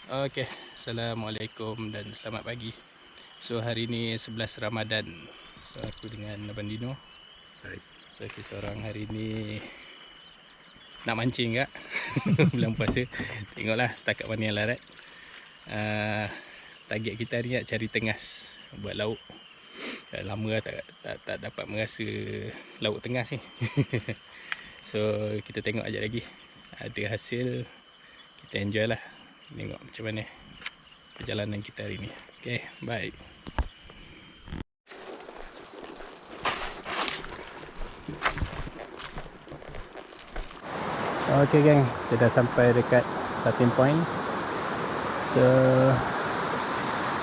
Okey, Assalamualaikum dan selamat pagi. So hari ni 11 Ramadan. So aku dengan Abang Dino. So kita orang hari ni nak mancing kak. Bulan puasa. Tengoklah setakat mana yang larat. Target kita hari ni nak cari tengas buat lauk. Lama lah tak dapat merasa lauk tengas ni. So kita tengok aja lagi. Ada hasil, kita enjoy lah. Tengok macam mana perjalanan kita hari ni. Okay, bye. Okay geng, kita dah sampai dekat starting point. So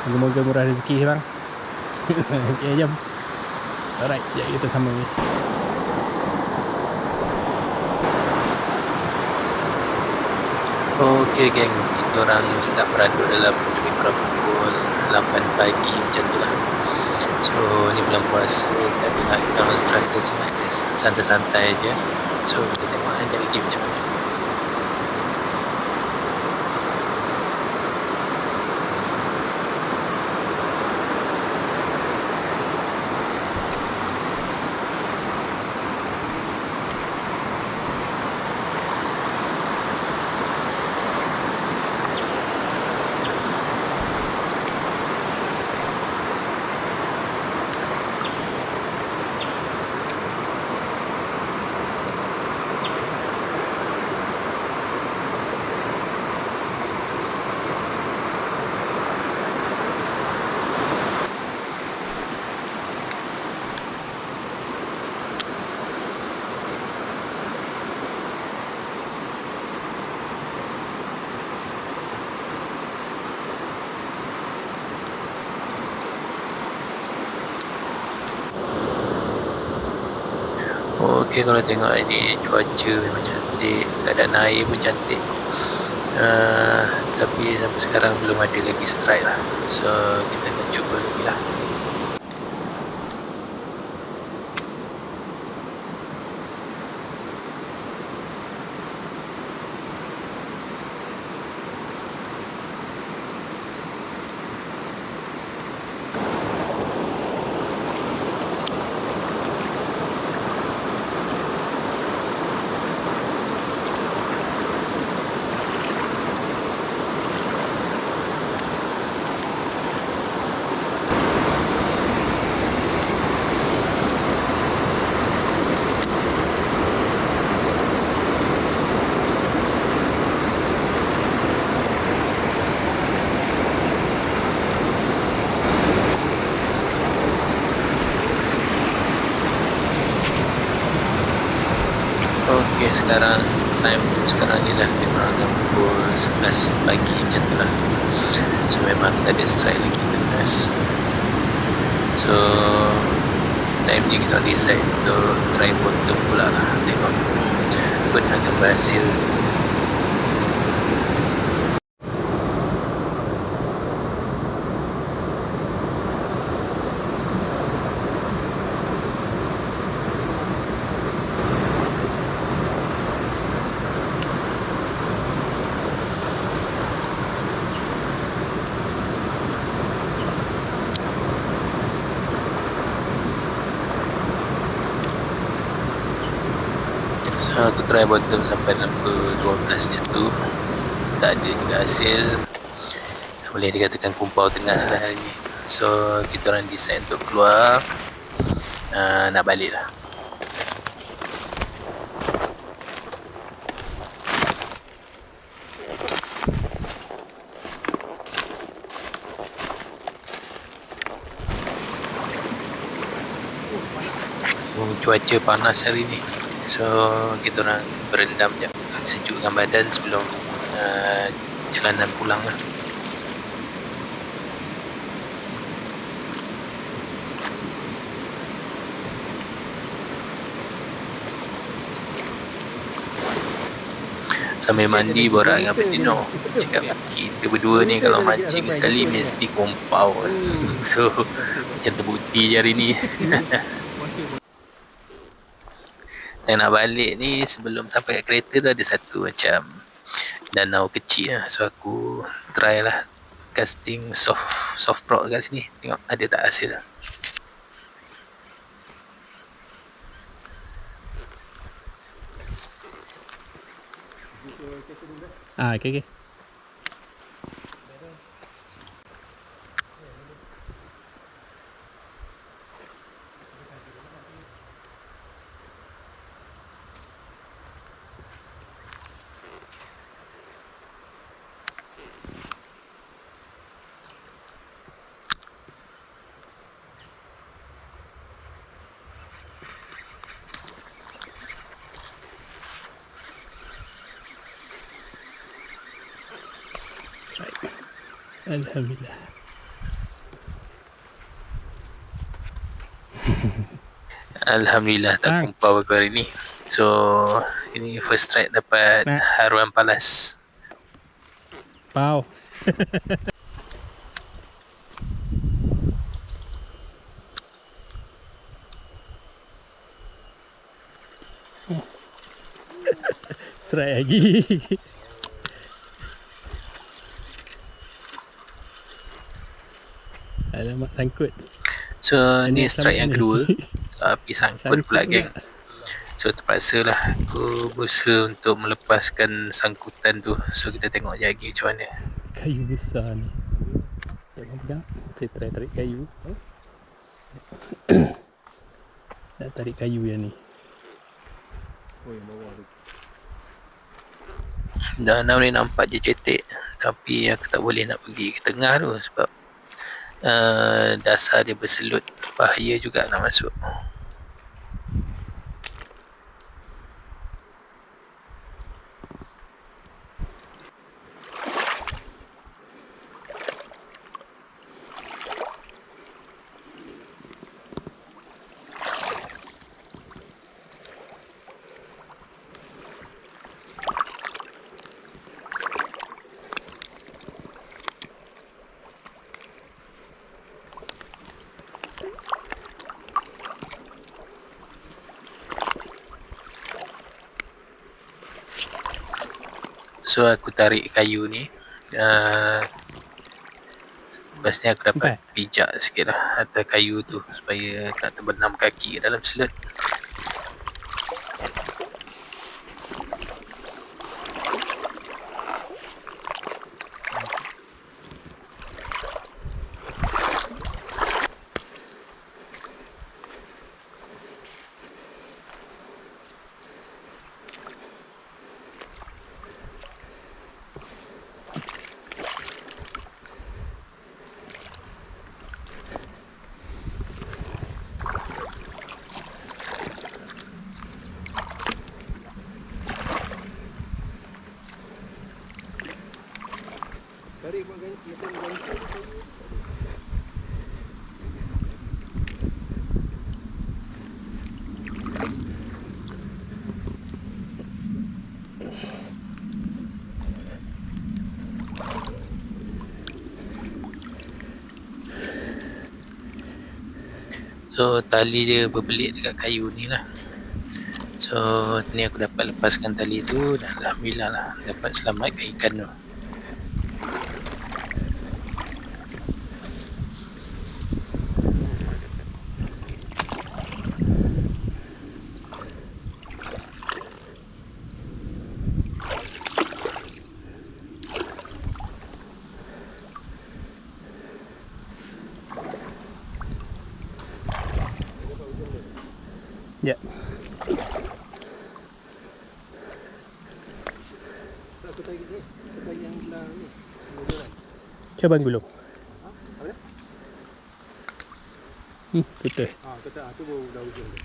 moga-moga murah rezeki bang. Okay, jom. Alright, sekejap kita sama ni. Okey geng, kita orang start beraduk dalam lebih kurang pukul 8 pagi macam tu lah. So ni bulan puasa, tapi nak kita orang strategi sengaja santai-santai je. So kita tengoklah sekejap lagi macam mana. Okey, kalau tengok ini cuaca memang cantik, keadaan air pun cantik. Tapi sampai sekarang belum ada lagi strike lah. So kita akan cuba lagi lah. Okey, sekarang ni dah lebih kurang pukul 11 pagi macam tu lah. So memang kita ada strike lagi tegas. So time ni kita decide untuk try bottom pula lah. Tengok pun akan berhasil. Aku try bottom sampai dalam pukul 12 je tu, tak ada juga hasil. Boleh dikatakan kumpau tengah lah hari ni. So kita orang decide untuk keluar, nak balik lah. Cuaca panas hari ni. So kita orang berendam je, sejukkan badan sebelum jalanan pulang lah. Sambil mandi borak dengan Pendino, cakap kita berdua ni kalau mancing sekali mesti kompau. So macam terbukti je hari ni. Dan nak balik ni, sebelum sampai kat kereta tu ada satu macam danau kecil lah. So aku try lah casting soft prop kat sini, tengok ada tak hasil. Okay. Alhamdulillah. Alhamdulillah tak kumpul aku hari ni. So ini first strike dapat haruan palas. Pau. Strike lagi. Alamak, sangkut. So ni strike yang kedua. Tapi sangkut pula geng. So terpaksa lah aku berusaha untuk melepaskan sangkutan tu. So kita tengok je lagi macam mana. Kayu besar ni. Jangan pegang. Saya try tarik kayu. Nak tarik kayu yang ni. Danau ni nampak je cetek. Tapi aku tak boleh nak pergi ke tengah tu. Sebab dasar dia berselut. Bahaya juga nak masuk. So aku tarik kayu ni. Lepas ni aku dapat pijak sikit lah atas kayu tu supaya tak terbenam kaki dalam selut. So tali dia berbelit dekat kayu ni lah. So ni aku dapat lepaskan tali tu dan alhamdulillah lah dapat selamatkan ikan tu. Ya. Cabang gulung. Betul. Betul. Tu baru dah hujung tu.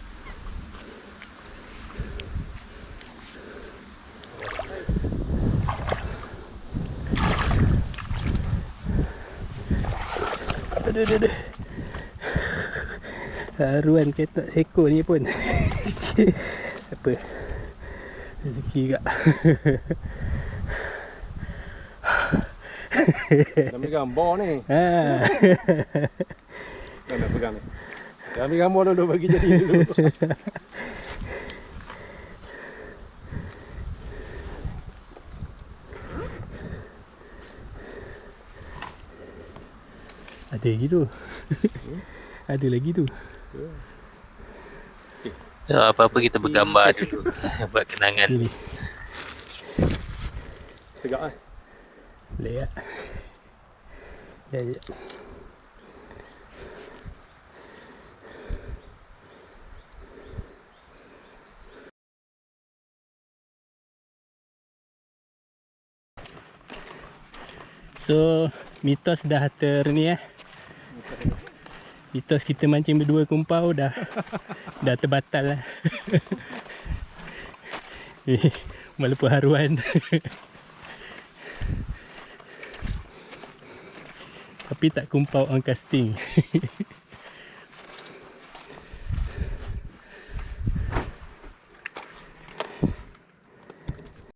Aduh. Haruan ketok seko ni pun. Apa? Rezeki juga. Dah ambil gambar ni. Nak pegang ni. Dah ambil gambar dulu, bagi jadi dulu. Ada lagi tu. Ada lagi tu. So, apa-apa kita bergambar dulu. Buat kenangan. Ini. Tegak lah. Boleh tak? Ya. So, mitos dah ni mitos kita mancing berdua kumpau dah terbatal lah. Walaupun haruan. Tapi tak kumpau on casting.